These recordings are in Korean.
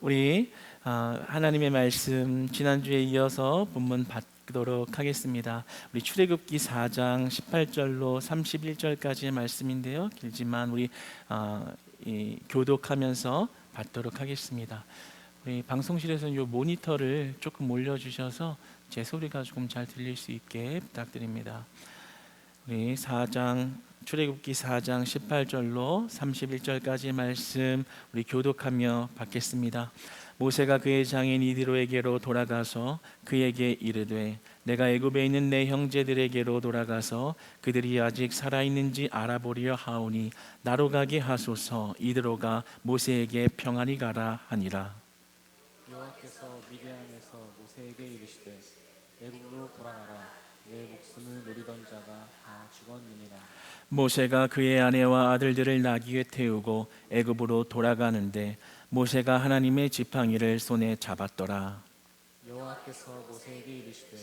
우리 하나님의 말씀 지난주에 이어서 본문 받도록 하겠습니다. 우리 출애굽기 4장 18절로 31절까지의 말씀인데요. 길지만 우리 교독하면서 받도록 하겠습니다. 우리 방송실에서는 이 모니터를 조금 올려주셔서 제 소리가 조금 잘 들릴 수 있게 부탁드립니다. 우리 출애굽기 4장 18절로 31절까지의 말씀 우리 교독하며 받겠습니다. 모세가 그의 장인 이드로에게로 돌아가서 그에게 이르되 내가 애굽에 있는 내 형제들에게로 돌아가서 그들이 아직 살아있는지 알아보려 하오니 나로 가게 하소서. 이드로가 모세에게 평안히 가라 하니라. 여호와께서 미디안에서 모세에게 이르시되 애굽으로 돌아가라. 내 목숨을 노리던 자가 다 죽었느니라. 모세가 그의 아내와 아들들을 나귀에 태우고 애굽으로 돌아가는데 모세가 하나님의 지팡이를 손에 잡았더라. 여호와께서 모세에게 이르시되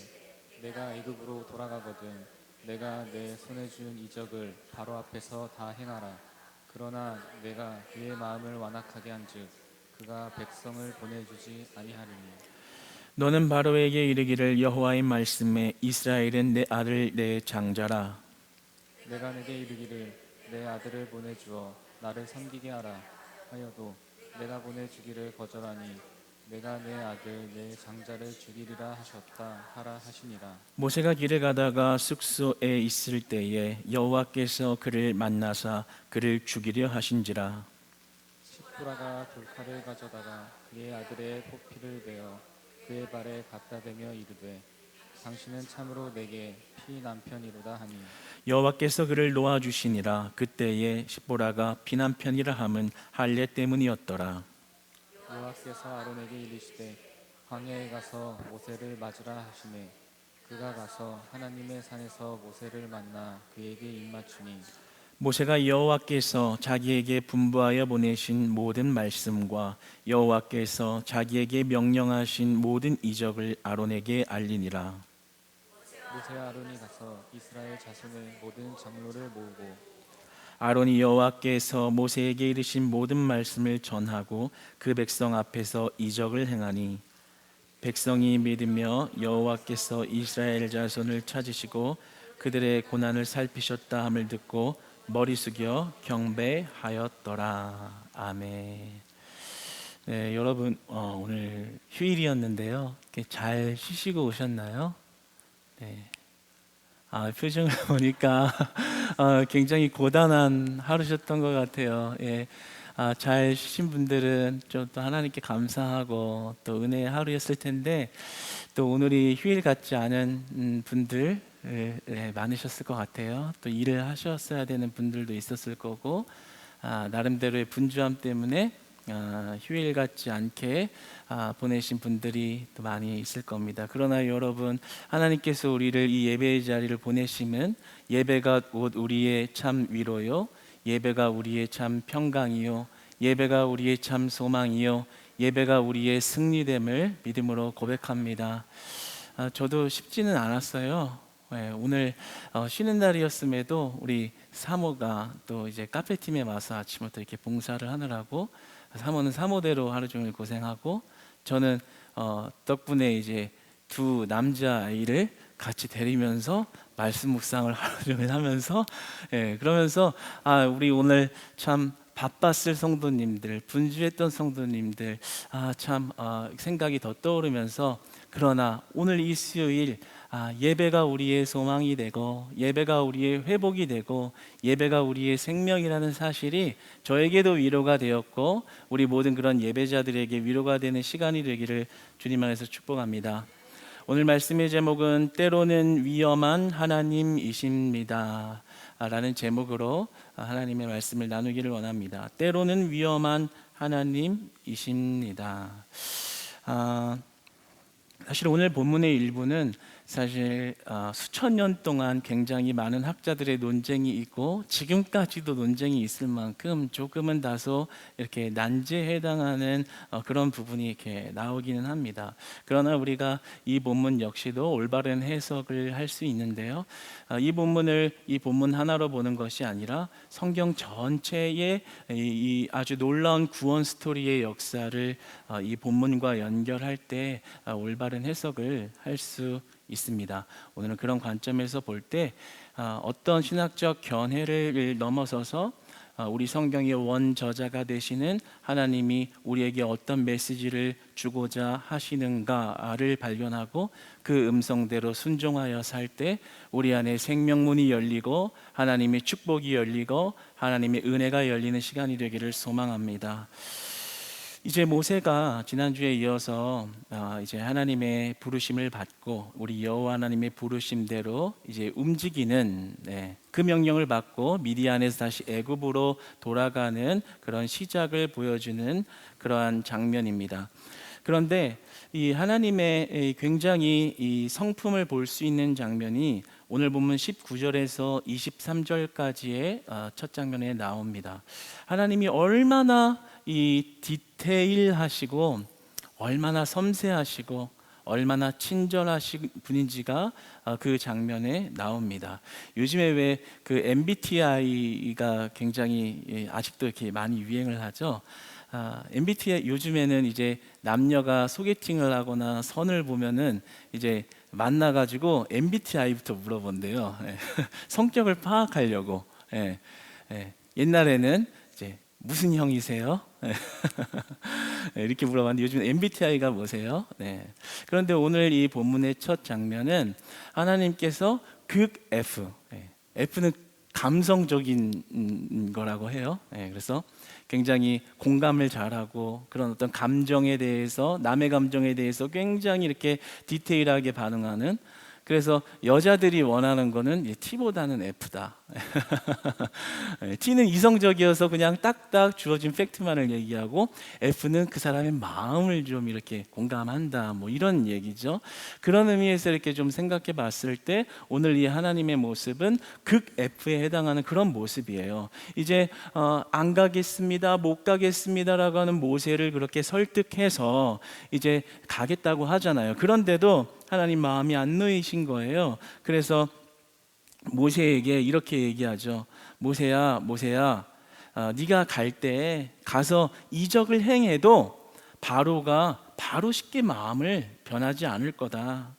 내가 애굽으로 돌아가거든 내가 내 손에 준 이적을 바로 앞에서 다 행하라. 그러나 내가 그의 마음을 완악하게 한즉 그가 백성을 보내주지 아니하리니 너는 바로에게 이르기를 여호와의 말씀에 이스라엘은 내 아들 내 장자라. 내가 내게 이르기를 내 아들을 보내주어 나를 섬기게 하라 하여도 내가 보내주기를 거절하니 내가 내 아들 내 장자를 죽이리라 하셨다 하라 하시니라. 모세가 길을 가다가 숙소에 있을 때에 여호와께서 그를 만나사 그를 죽이려 하신지라. 십부라가 돌칼을 가져다가 그의 아들의 포피를 베어 그의 발에 갖다 대며 이르되 당신은 참으로 내게 피난편이로다 하니 여호와께서 그를 놓아주시니라. 그때에 십보라가 피난편이라 함은 할례 때문이었더라. 여호와께서 아론에게 이르시되 광야에 가서 모세를 맞으라 하시매 그가 가서 하나님의 산에서 모세를 만나 그에게 입맞추니 모세가 여호와께서 자기에게 분부하여 보내신 모든 말씀과 여호와께서 자기에게 명령하신 모든 이적을 아론에게 알리니라. 모세와 아론이 가서 이스라엘 자손의 모든 장로를 모으고 아론이 여호와께서 모세에게 이르신 모든 말씀을 전하고 그 백성 앞에서 이적을 행하니 백성이 믿으며 여호와께서 이스라엘 자손을 찾으시고 그들의 고난을 살피셨다 함을 듣고 머리 숙여 경배하였더라. 아멘. 네, 여러분 오늘 휴일이었는데요. 잘 쉬시고 오셨나요? 네. 표정을 보니까 굉장히 고단한 하루셨던 것 같아요. 예. 잘 쉬신 분들은 좀 또 하나님께 감사하고 또 은혜의 하루였을 텐데 또 오늘이 휴일 같지 않은 분들 많으셨을 것 같아요. 또 일을 하셨어야 되는 분들도 있었을 거고 나름대로의 분주함 때문에 휴일 같지 않게 보내신 분들이 또 많이 있을 겁니다. 그러나 여러분, 하나님께서 우리를 이 예배의 자리를 보내시면 예배가 곧 우리의 참 위로요, 예배가 우리의 참 평강이요, 예배가 우리의 참 소망이요, 예배가 우리의 승리됨을 믿음으로 고백합니다. 저도 쉽지는 않았어요. 오늘 쉬는 날이었음에도 우리 사모가 또 이제 카페팀에 와서 아침부터 이렇게 봉사를 하느라고 사모는 사모대로 하루 종일 고생하고 저는 덕분에 이제 두 남자 아이를 같이 데리면서 말씀 묵상을 하루 종일 하면서 그러면서 우리 오늘 참 바빴을 성도님들, 분주했던 성도님들 참 생각이 더 떠오르면서 그러나 오늘 이 수요일 예배가 우리의 소망이 되고 예배가 우리의 회복이 되고 예배가 우리의 생명이라는 사실이 저에게도 위로가 되었고 우리 모든 그런 예배자들에게 위로가 되는 시간이 되기를 주님 안에서 축복합니다. 오늘 말씀의 제목은 때로는 위험한 하나님이십니다 라는 제목으로 하나님의 말씀을 나누기를 원합니다. 때로는 위험한 하나님이십니다. 사실 오늘 본문의 일부는 사실 수천 년 동안 굉장히 많은 학자들의 논쟁이 있고 지금까지도 논쟁이 있을 만큼 조금은 다소 이렇게 난제에 해당하는 그런 부분이 이렇게 나오기는 합니다. 그러나 우리가 이 본문 역시도 올바른 해석을 할 수 있는데요. 이 본문을 이 본문 하나로 보는 것이 아니라 성경 전체의 이 아주 놀라운 구원 스토리의 역사를 이 본문과 연결할 때 올바른 해석을 할 수 있습니다. 오늘은 그런 관점에서 볼 때 어떤 신학적 견해를 넘어서서 우리 성경의 원저자가 되시는 하나님이 우리에게 어떤 메시지를 주고자 하시는가를 발견하고 그 음성대로 순종하여 살 때 우리 안에 생명문이 열리고 하나님의 축복이 열리고 하나님의 은혜가 열리는 시간이 되기를 소망합니다. 이제 모세가 지난주에 이어서 이제 하나님의 부르심을 받고 우리 여호와 하나님의 부르심대로 이제 움직이는 그 명령을 받고 미디안에서 다시 애굽으로 돌아가는 그런 시작을 보여주는 그러한 장면입니다. 그런데 이 하나님의 굉장히 이 성품을 볼 수 있는 장면이 오늘 본문 19절에서 23절까지의 첫 장면에 나옵니다. 하나님이 얼마나 이 디테일하시고 얼마나 섬세하시고 얼마나 친절하신 분인지가 그 장면에 나옵니다. 요즘에 왜 그 MBTI가 굉장히 아직도 이렇게 많이 유행을 하죠. MBTI 요즘에는 이제 남녀가 소개팅을 하거나 선을 보면은 이제 만나가지고 MBTI부터 물어본대요. 성격을 파악하려고. 옛날에는 이제 무슨 형이세요? 이렇게 물어봤는데 요즘 MBTI가 뭐세요? 그런데 오늘 이 본문의 첫 장면은 하나님께서 극 F, F는 감성적인 거라고 해요. 그래서 굉장히 공감을 잘하고 그런 어떤 감정에 대해서 남의 감정에 대해서 굉장히 이렇게 디테일하게 반응하는, 그래서 여자들이 원하는 거는 T보다는 F다. T는 이성적이어서 그냥 딱딱 주어진 팩트만을 얘기하고 F는 그 사람의 마음을 좀 이렇게 공감한다, 뭐 이런 얘기죠. 그런 의미에서 이렇게 좀 생각해 봤을 때 오늘 이 하나님의 모습은 극 F에 해당하는 그런 모습이에요. 이제 안 가겠습니다, 못 가겠습니다라고 하는 모세를 그렇게 설득해서 이제 가겠다고 하잖아요. 그런데도 하나님 마음이 안 놓이신 거예요. 그래서 모세에게 이렇게 얘기하죠. 모세야, 네가 갈 때 가서 이적을 행해도 바로가 바로 쉽게 마음을 변하지 않을 거다.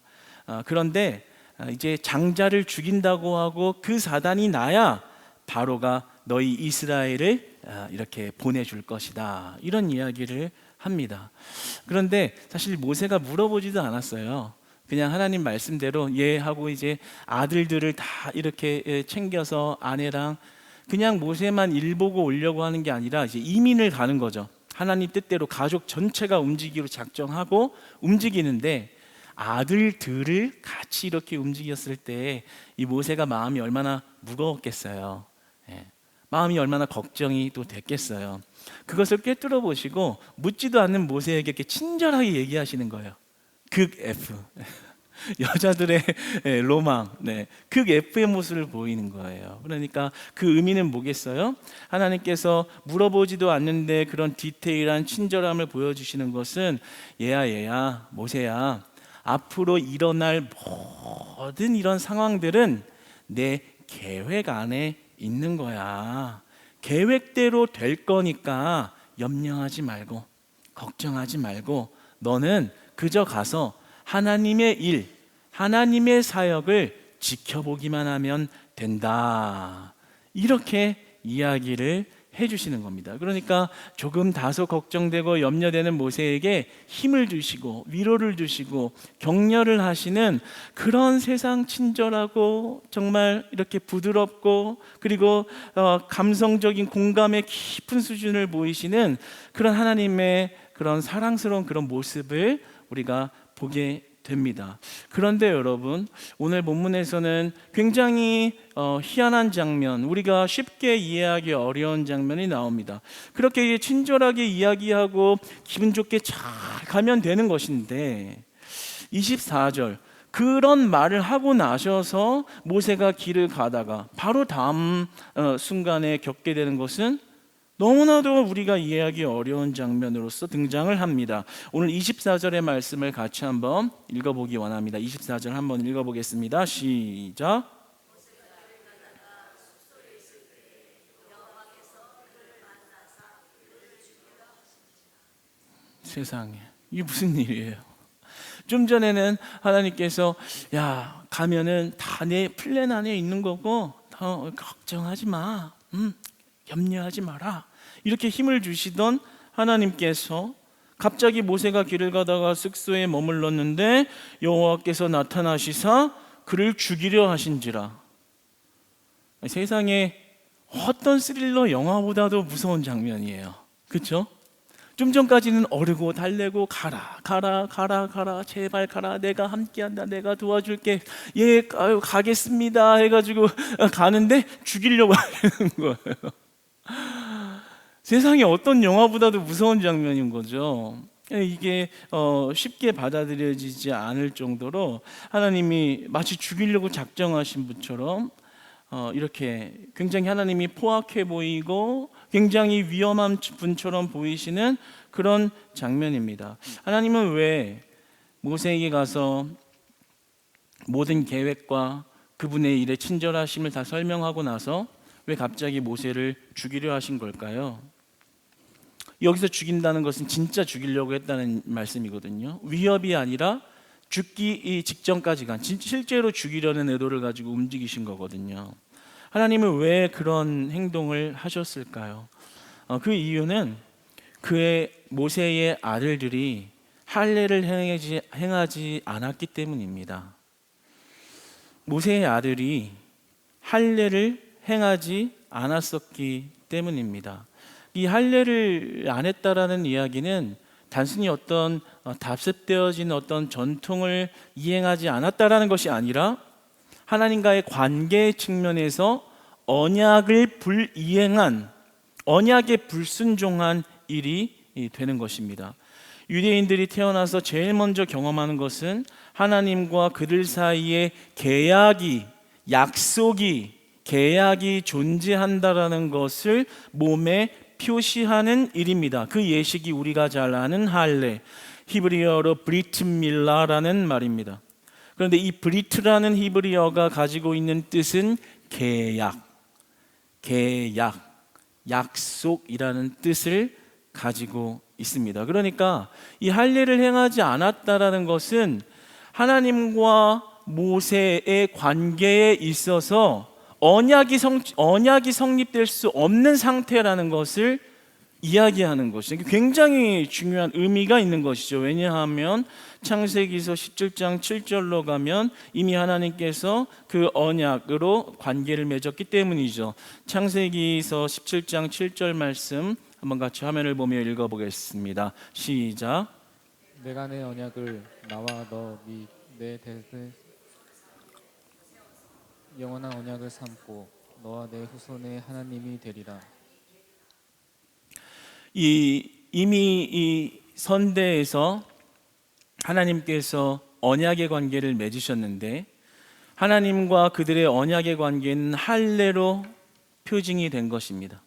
그런데 이제 장자를 죽인다고 하고 그 사단이 나야 바로가 너희 이스라엘을 이렇게 보내줄 것이다. 이런 이야기를 합니다. 그런데 사실 모세가 물어보지도 않았어요. 그냥 하나님 말씀대로 하고 이제 아들들을 다 이렇게 챙겨서 아내랑 그냥 모세만 일 보고 오려고 하는 게 아니라 이제 이민을 가는 거죠. 하나님 뜻대로 가족 전체가 움직이기로 작정하고 움직이는데 아들들을 같이 이렇게 움직였을 때 이 모세가 마음이 얼마나 무거웠겠어요. 마음이 얼마나 걱정이 또 됐겠어요. 그것을 꿰뚫어 보시고 묻지도 않는 모세에게 이렇게 친절하게 얘기하시는 거예요. 극 F. 여자들의 로망, 극 F의 모습을 보이는 거예요. 그러니까 그 의미는 뭐겠어요? 하나님께서 물어보지도 않는데 그런 디테일한 친절함을 보여주시는 것은 얘야 모세야, 앞으로 일어날 모든 이런 상황들은 내 계획 안에 있는 거야. 계획대로 될 거니까 염려하지 말고 걱정하지 말고 너는 그저 가서 하나님의 일, 하나님의 사역을 지켜보기만 하면 된다. 이렇게 이야기를 해주시는 겁니다. 그러니까 조금 다소 걱정되고 염려되는 모세에게 힘을 주시고 위로를 주시고 격려를 하시는 그런 세상 친절하고 정말 이렇게 부드럽고 그리고 감성적인 공감의 깊은 수준을 보이시는 그런 하나님의 그런 사랑스러운 그런 모습을 우리가 보게 됩니다. 그런데 여러분, 오늘 본문에서는 굉장히 희한한 장면, 우리가 쉽게 이해하기 어려운 장면이 나옵니다. 그렇게 친절하게 이야기하고 기분 좋게 잘 가면 되는 것인데 24절, 그런 말을 하고 나셔서 모세가 길을 가다가 바로 다음 순간에 겪게 되는 것은 너무나도 우리가 이해하기 어려운 장면으로서 등장을 합니다. 오늘 24절의 말씀을 같이 한번 읽어보기 원합니다. 24절 한번 읽어보겠습니다. 시작. 세상에, 이게 무슨 일이에요? 좀 전에는 하나님께서 야 가면은 다 내 플랜 안에 있는 거고 걱정하지 마, 염려하지 마라, 이렇게 힘을 주시던 하나님께서 갑자기 모세가 길을 가다가 숙소에 머물렀는데 여호와께서 나타나시사 그를 죽이려 하신지라. 세상에 어떤 스릴러 영화보다도 무서운 장면이에요. 그렇죠? 좀 전까지는 어르고 달래고 가라 제발 가라, 내가 함께한다, 내가 도와줄게, 예 가겠습니다 해가지고 가는데 죽이려고 하는 거예요. 세상에 어떤 영화보다도 무서운 장면인 거죠. 이게 쉽게 받아들여지지 않을 정도로 하나님이 마치 죽이려고 작정하신 분처럼 이렇게 굉장히 하나님이 포악해 보이고 굉장히 위험한 분처럼 보이시는 그런 장면입니다. 하나님은 왜 모세에게 가서 모든 계획과 그분의 일의 친절하심을 다 설명하고 나서 왜 갑자기 모세를 죽이려 하신 걸까요? 여기서 죽인다는 것은 진짜 죽이려고 했다는 말씀이거든요. 위협이 아니라 죽기 직전까지 간 실제로 죽이려는 의도를 가지고 움직이신 거거든요. 하나님은 왜 그런 행동을 하셨을까요? 그 이유는 그의 모세의 아들들이 할례를 행하지 않았기 때문입니다. 모세의 아들이 할례를 행하지 않았었기 때문입니다. 이 할례를 안 했다라는 이야기는 단순히 어떤 답습되어진 어떤 전통을 이행하지 않았다라는 것이 아니라 하나님과의 관계 측면에서 언약을 불이행한, 언약에 불순종한 일이 되는 것입니다. 유대인들이 태어나서 제일 먼저 경험하는 것은 하나님과 그들 사이에 계약이 존재한다라는 것을 몸에 표시하는 일입니다. 그 예식이 우리가 잘 아는 할례, 히브리어로 브리트 밀라라는 말입니다. 그런데 이 브리트라는 히브리어가 가지고 있는 뜻은 약속이라는 뜻을 가지고 있습니다. 그러니까 이 할례를 행하지 않았다라는 것은 하나님과 모세의 관계에 있어서 언약이 성립될 수 없는 상태라는 것을 이야기하는 것이죠. 굉장히 중요한 의미가 있는 것이죠. 왜냐하면 창세기서 17장 7절로 가면 이미 하나님께서 그 언약으로 관계를 맺었기 때문이죠. 창세기서 17장 7절 말씀 한번 같이 화면을 보며 읽어보겠습니다. 시작. 내가 내 언약을 나와 너 및 내 대를 영원한 언약을 삼고 너와 내 후손의 하나님이 되리라. 이미 이 선대에서 하나님께서 언약의 관계를 맺으셨는데 하나님과 그들의 언약의 관계는 할례로 표징이 된 것입니다.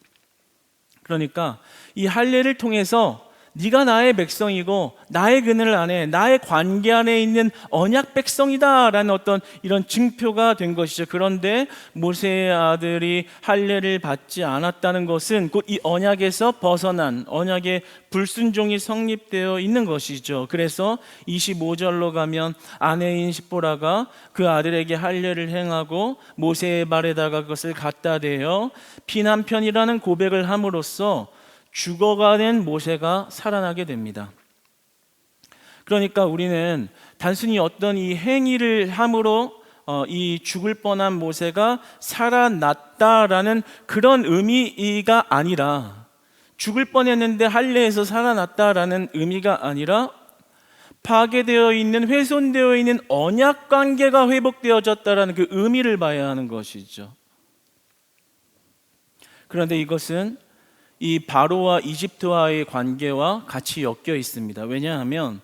그러니까 이 할례를 통해서 네가 나의 백성이고 나의 그늘 안에 나의 관계 안에 있는 언약 백성이다라는 어떤 이런 증표가 된 것이죠. 그런데 모세의 아들이 할례를 받지 않았다는 것은 곧 이 언약에서 벗어난 언약의 불순종이 성립되어 있는 것이죠. 그래서 25절로 가면 아내인 십보라가 그 아들에게 할례를 행하고 모세의 발에다가 그것을 갖다 대어 피난편이라는 고백을 함으로써 죽어가는 모세가 살아나게 됩니다. 그러니까 우리는 단순히 어떤 이 행위를 함으로 이 죽을 뻔한 모세가 살아났다라는 그런 의미가 아니라, 죽을 뻔했는데 할례에서 살아났다라는 의미가 아니라 파괴되어 있는, 훼손되어 있는 언약 관계가 회복되어졌다라는 그 의미를 봐야 하는 것이죠. 그런데 이것은 이 바로와 이집트와의 관계와 같이 엮여 있습니다. 왜냐하면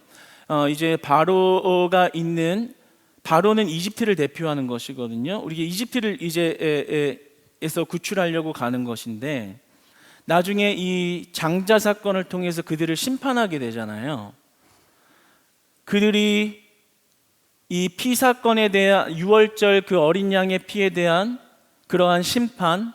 이제 바로가 있는 바로는 이집트를 대표하는 것이거든요. 우리가 이집트를 에서 구출하려고 가는 것인데 나중에 이 장자 사건을 통해서 그들을 심판하게 되잖아요. 그들이 이 피 사건에 대한 유월절 그 어린 양의 피에 대한 그러한 심판,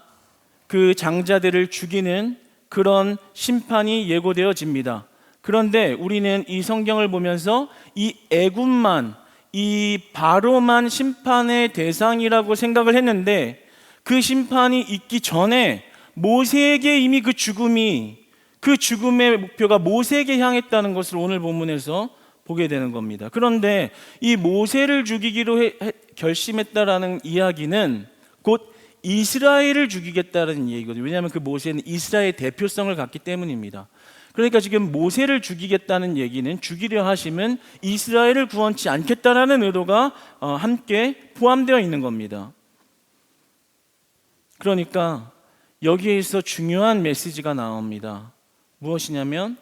그 장자들을 죽이는 그런 심판이 예고되어집니다. 그런데 우리는 이 성경을 보면서 이 애굽만, 이 바로만 심판의 대상이라고 생각을 했는데 그 심판이 있기 전에 모세에게 이미 그 죽음의 목표가 모세에게 향했다는 것을 오늘 본문에서 보게 되는 겁니다. 그런데 이 모세를 죽이기로 결심했다라는 이야기는 곧 이스라엘을 죽이겠다는 얘기거든요. 왜냐하면 그 모세는 이스라엘의 대표성을 갖기 때문입니다. 그러니까 지금 모세를 죽이겠다는 얘기는 죽이려 하심은 이스라엘을 구원치 않겠다라는 의도가 함께 포함되어 있는 겁니다. 그러니까 여기에서 중요한 메시지가 나옵니다. 무엇이냐면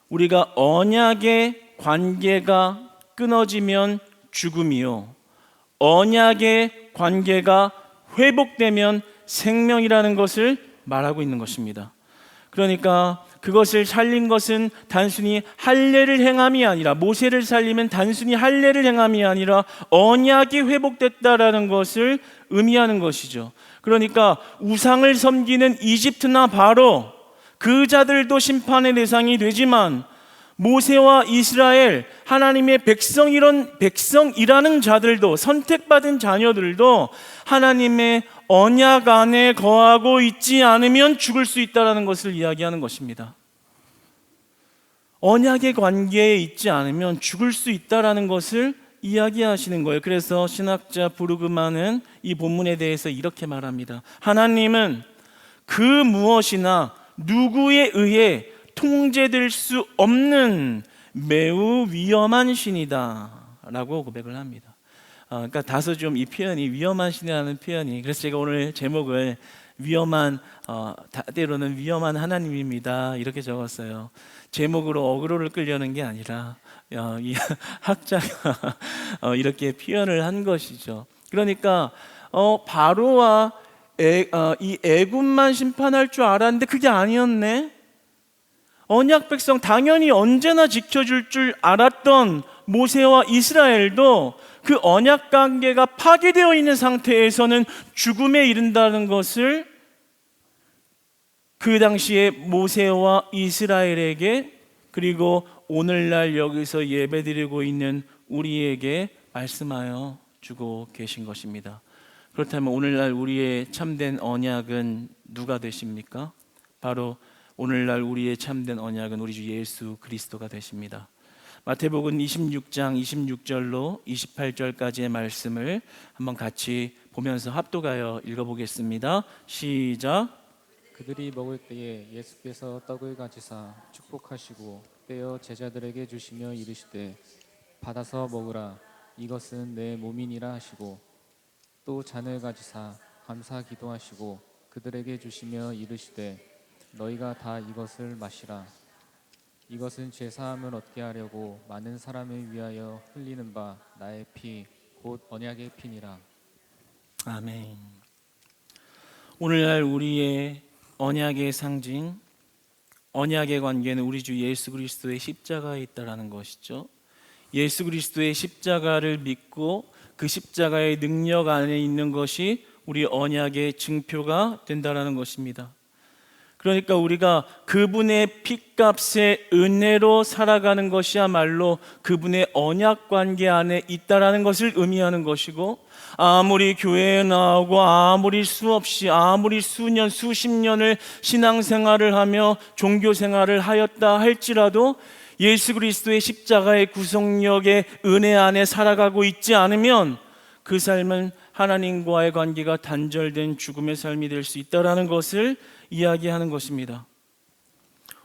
우리가 언약의 관계가 끊어지면 죽음이요, 언약의 관계가 회복되면 생명이라는 것을 말하고 있는 것입니다. 그러니까 그것을 살린 것은 단순히 할례를 행함이 아니라, 모세를 살리면 단순히 할례를 행함이 아니라 언약이 회복됐다라는 것을 의미하는 것이죠. 그러니까 우상을 섬기는 이집트나 바로 그 자들도 심판의 대상이 되지만 모세와 이스라엘, 하나님의 백성이라는 자들도, 선택받은 자녀들도 하나님의 언약 안에 거하고 있지 않으면 죽을 수 있다는 것을 이야기하는 것입니다. 언약의 관계에 있지 않으면 죽을 수 있다는 것을 이야기하시는 거예요. 그래서 신학자 부르그만은 이 본문에 대해서 이렇게 말합니다. 하나님은 그 무엇이나 누구에 의해 통제될 수 없는 매우 위험한 신이다 라고 고백을 합니다. 그러니까 다소 좀 이 표현이, 위험한 신이라는 표현이, 그래서 제가 오늘 제목을 때로는 위험한 하나님입니다 이렇게 적었어요. 제목으로 어그로를 끌려는 게 아니라 이 학자가 이렇게 표현을 한 것이죠. 그러니까 바로와 이 애굽만 심판할 줄 알았는데 그게 아니었네. 언약 백성 당연히 언제나 지켜줄 줄 알았던 모세와 이스라엘도 그 언약 관계가 파괴되어 있는 상태에서는 죽음에 이른다는 것을 그 당시에 모세와 이스라엘에게, 그리고 오늘날 여기서 예배드리고 있는 우리에게 말씀하여 주고 계신 것입니다. 그렇다면 오늘날 우리의 참된 언약은 누가 되십니까? 바로 오늘날 우리의 참된 언약은 우리 주 예수 그리스도가 되십니다. 마태복음 26장 26절로 28절까지의 말씀을 한번 같이 보면서 합독하여 읽어보겠습니다. 시작. 그들이 먹을 때에 예수께서 떡을 가지사 축복하시고 떼어 제자들에게 주시며 이르시되 받아서 먹으라, 이것은 내 몸이니라 하시고, 또 잔을 가지사 감사 기도하시고 그들에게 주시며 이르시되 너희가 다 이것을 마시라, 이것은 죄사함을 얻게 하려고 많은 사람을 위하여 흘리는 바 나의 피 곧 언약의 피니라. 아멘. 오늘날 우리의 언약의 상징, 언약의 관계는 우리 주 예수 그리스도의 십자가에 있다라는 것이죠. 예수 그리스도의 십자가를 믿고 그 십자가의 능력 안에 있는 것이 우리 언약의 증표가 된다라는 것입니다. 그러니까 우리가 그분의 핏값의 은혜로 살아가는 것이야말로 그분의 언약 관계 안에 있다라는 것을 의미하는 것이고, 아무리 교회에 나오고 아무리 수년 수십 년을 신앙생활을 하며 종교생활을 하였다 할지라도 예수 그리스도의 십자가의 구속력의 은혜 안에 살아가고 있지 않으면 그 삶은 하나님과의 관계가 단절된 죽음의 삶이 될 수 있다라는 것을 이야기하는 것입니다.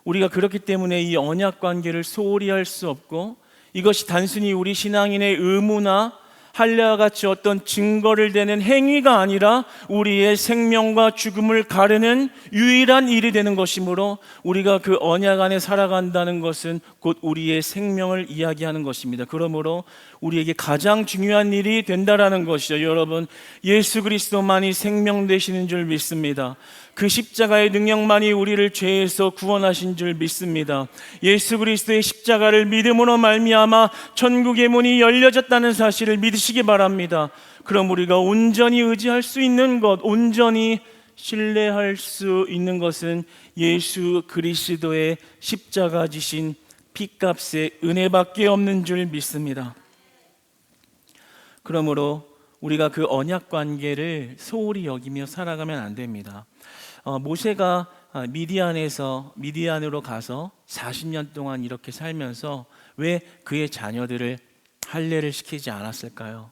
우리가 그렇기 때문에 이 언약 관계를 소홀히 할 수 없고, 이것이 단순히 우리 신앙인의 의무나 할례와 같이 어떤 증거를 대는 행위가 아니라 우리의 생명과 죽음을 가르는 유일한 일이 되는 것이므로 우리가 그 언약 안에 살아간다는 것은 곧 우리의 생명을 이야기하는 것입니다. 그러므로 우리에게 가장 중요한 일이 된다라는 것이죠. 여러분, 예수 그리스도만이 생명 되시는 줄 믿습니다. 그 십자가의 능력만이 우리를 죄에서 구원하신 줄 믿습니다. 예수 그리스도의 십자가를 믿음으로 말미암아 천국의 문이 열려졌다는 사실을 믿으시기 바랍니다. 그럼 우리가 온전히 의지할 수 있는 것, 온전히 신뢰할 수 있는 것은 예수 그리스도의 십자가 지신 피값의 은혜밖에 없는 줄 믿습니다. 그러므로 우리가 그 언약 관계를 소홀히 여기며 살아가면 안 됩니다. 모세가 미디안으로 가서 40년 동안 이렇게 살면서 왜 그의 자녀들을 할례를 시키지 않았을까요?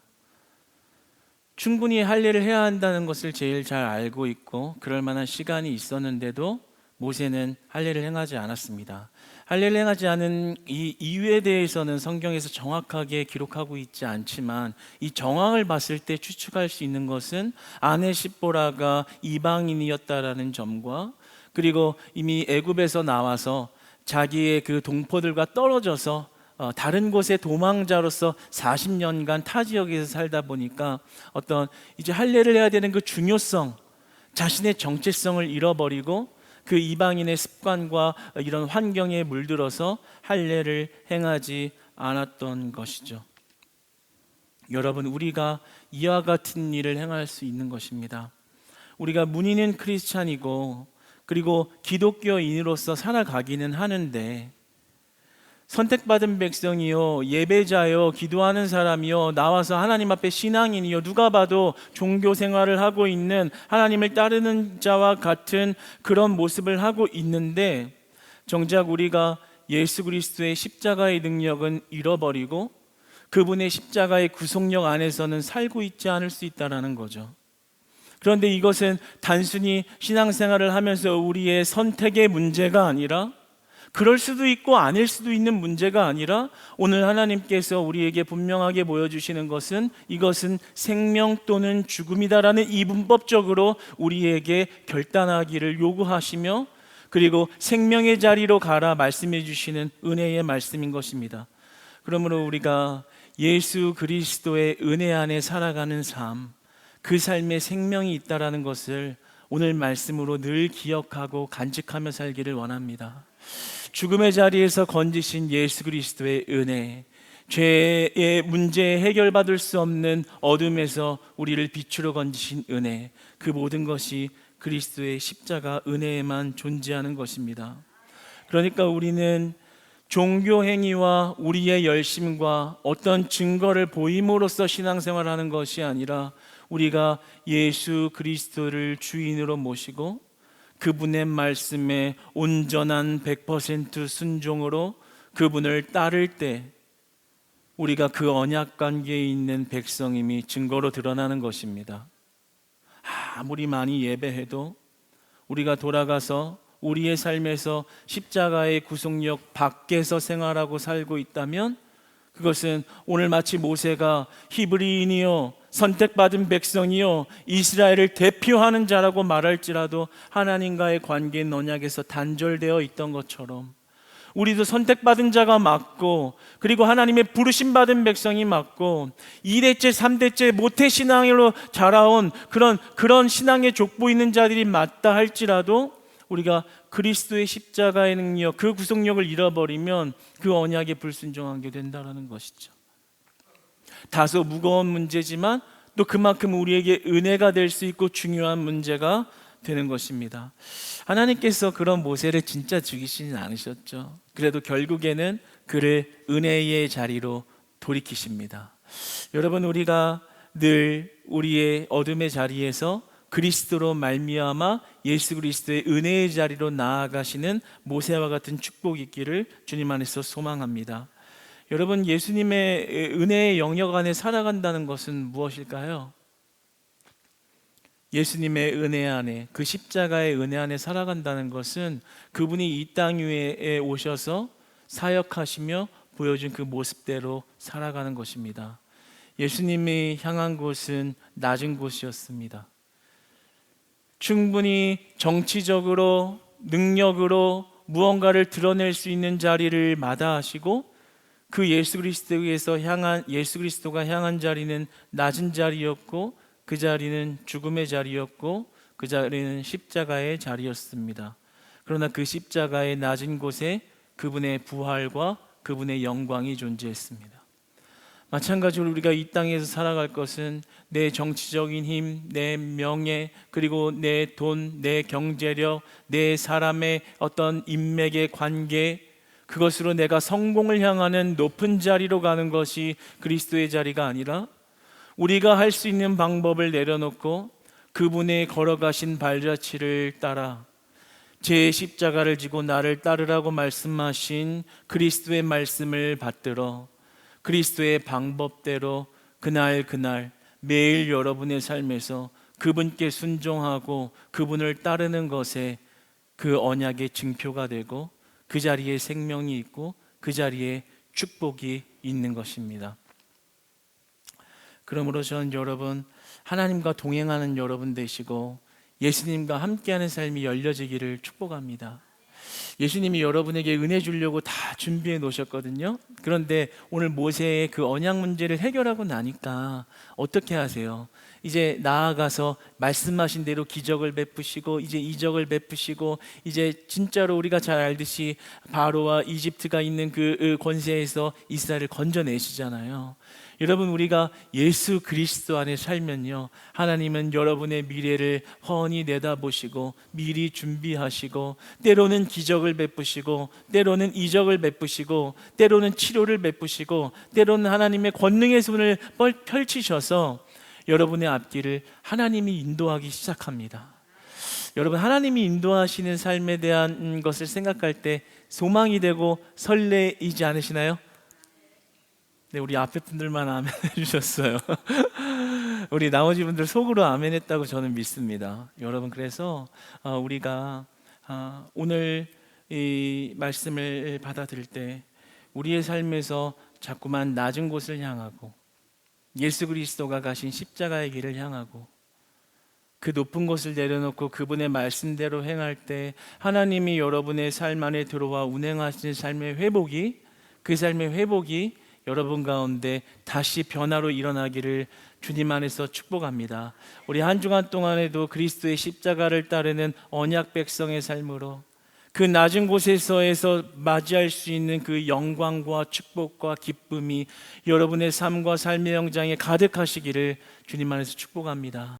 충분히 할례를 해야 한다는 것을 제일 잘 알고 있고 그럴 만한 시간이 있었는데도 모세는 할례를 행하지 않았습니다. 할례를 행하지 않은 이 이유에 대해서는 성경에서 정확하게 기록하고 있지 않지만 이 정황을 봤을 때 추측할 수 있는 것은 아내 십보라가 이방인이었다라는 점과 그리고 이미 애굽에서 나와서 자기의 그 동포들과 떨어져서 다른 곳의 도망자로서 40년간 타 지역에서 살다 보니까 어떤 이제 할례를 해야 되는 그 중요성, 자신의 정체성을 잃어버리고 그 이방인의 습관과 이런 환경에 물들어서 할례를 행하지 않았던 것이죠. 여러분, 우리가 이와 같은 일을 행할 수 있는 것입니다. 우리가 문의는 크리스찬이고 그리고 기독교인으로서 살아가기는 하는데 선택받은 백성이요, 예배자요, 기도하는 사람이요, 나와서 하나님 앞에 신앙인이요, 누가 봐도 종교 생활을 하고 있는 하나님을 따르는 자와 같은 그런 모습을 하고 있는데 정작 우리가 예수 그리스도의 십자가의 능력은 잃어버리고 그분의 십자가의 구속력 안에서는 살고 있지 않을 수 있다는 거죠. 그런데 이것은 단순히 신앙생활을 하면서 우리의 선택의 문제가 아니라 그럴 수도 있고 아닐 수도 있는 문제가 아니라 오늘 하나님께서 우리에게 분명하게 보여주시는 것은 이것은 생명 또는 죽음이다라는 이분법적으로 우리에게 결단하기를 요구하시며 그리고 생명의 자리로 가라 말씀해 주시는 은혜의 말씀인 것입니다. 그러므로 우리가 예수 그리스도의 은혜 안에 살아가는 삶, 그 삶에 생명이 있다라는 것을 오늘 말씀으로 늘 기억하고 간직하며 살기를 원합니다. 죽음의 자리에서 건지신 예수 그리스도의 은혜, 죄의 문제 해결받을 수 없는 어둠에서 우리를 빛으로 건지신 은혜, 그 모든 것이 그리스도의 십자가 은혜에만 존재하는 것입니다. 그러니까 우리는 종교 행위와 우리의 열심과 어떤 증거를 보임으로써 신앙생활하는 것이 아니라 우리가 예수 그리스도를 주인으로 모시고 그분의 말씀에 온전한 100% 순종으로 그분을 따를 때 우리가 그 언약 관계에 있는 백성임이 증거로 드러나는 것입니다. 아무리 많이 예배해도 우리가 돌아가서 우리의 삶에서 십자가의 구속력 밖에서 생활하고 살고 있다면 그것은 오늘 마치 모세가 히브리인이요 선택받은 백성이요 이스라엘을 대표하는 자라고 말할지라도 하나님과의 관계는 언약에서 단절되어 있던 것처럼 우리도 선택받은 자가 맞고 그리고 하나님의 부르심 받은 백성이 맞고 2대째 3대째 모태신앙으로 자라온 그런 신앙의 족보 있는 자들이 맞다 할지라도 우리가 그리스도의 십자가의 능력, 그 구속력을 잃어버리면 그 언약에 불순종하게 된다는 것이죠. 다소 무거운 문제지만 또 그만큼 우리에게 은혜가 될 수 있고 중요한 문제가 되는 것입니다. 하나님께서 그런 모세를 진짜 죽이시진 않으셨죠. 그래도 결국에는 그를 은혜의 자리로 돌이키십니다. 여러분, 우리가 늘 우리의 어둠의 자리에서 그리스도로 말미암아 예수 그리스도의 은혜의 자리로 나아가시는 모세와 같은 축복이 있기를 주님 안에서 소망합니다. 여러분, 예수님의 은혜의 영역 안에 살아간다는 것은 무엇일까요? 예수님의 은혜 안에, 그 십자가의 은혜 안에 살아간다는 것은 그분이 이 땅 위에 오셔서 사역하시며 보여준 그 모습대로 살아가는 것입니다. 예수님이 향한 곳은 낮은 곳이었습니다. 충분히 정치적으로 능력으로 무언가를 드러낼 수 있는 자리를 마다하시고 그 예수 그리스도가 향한 자리는 낮은 자리였고 그 자리는 죽음의 자리였고 그 자리는 십자가의 자리였습니다. 그러나 그 십자가의 낮은 곳에 그분의 부활과 그분의 영광이 존재했습니다. 마찬가지로 우리가 이 땅에서 살아갈 것은 내 정치적인 힘, 내 명예, 그리고 내 돈, 내 경제력, 내 사람의 어떤 인맥의 관계, 그것으로 내가 성공을 향하는 높은 자리로 가는 것이 그리스도의 자리가 아니라 우리가 할 수 있는 방법을 내려놓고 그분의 걸어가신 발자취를 따라 제 십자가를 지고 나를 따르라고 말씀하신 그리스도의 말씀을 받들어 그리스도의 방법대로 그날 매일 여러분의 삶에서 그분께 순종하고 그분을 따르는 것에 그 언약의 증표가 되고 그 자리에 생명이 있고 그 자리에 축복이 있는 것입니다. 그러므로 저는 여러분, 하나님과 동행하는 여러분 되시고 예수님과 함께하는 삶이 열려지기를 축복합니다. 예수님이 여러분에게 은혜 주려고 다 준비해 놓으셨거든요. 그런데 오늘 모세의 그 언약 문제를 해결하고 나니까 어떻게 하세요? 이제 나아가서 말씀하신 대로 기적을 베푸시고 이제 이적을 베푸시고 이제 진짜로 우리가 잘 알듯이 바로와 이집트가 있는 그 권세에서 이스라엘을 건져내시잖아요. 여러분, 우리가 예수 그리스도 안에 살면요, 하나님은 여러분의 미래를 훤히 내다보시고 미리 준비하시고 때로는 기적을 베푸시고 때로는 이적을 베푸시고 때로는 치료를 베푸시고 때로는 하나님의 권능의 손을 펼치셔서 여러분의 앞길을 하나님이 인도하기 시작합니다. 여러분, 하나님이 인도하시는 삶에 대한 것을 생각할 때 소망이 되고 설레이지 않으시나요? 네, 우리 앞에 분들만 아멘 해주셨어요. 우리 나머지 분들 속으로 아멘 했다고 저는 믿습니다. 여러분, 그래서 우리가 오늘 이 말씀을 받아들일 때 우리의 삶에서 자꾸만 낮은 곳을 향하고 예수 그리스도가 가신 십자가의 길을 향하고 그 높은 곳을 내려놓고 그분의 말씀대로 행할 때 하나님이 여러분의 삶 안에 들어와 운행하시는 삶의 회복이, 그 삶의 회복이 여러분 가운데 다시 변화로 일어나기를 주님 안에서 축복합니다. 우리 한 주간 동안에도 그리스도의 십자가를 따르는 언약 백성의 삶으로 그 낮은 곳에서에서 맞이할 수 있는 그 영광과 축복과 기쁨이 여러분의 삶과 삶의 현장에 가득하시기를 주님 안에서 축복합니다.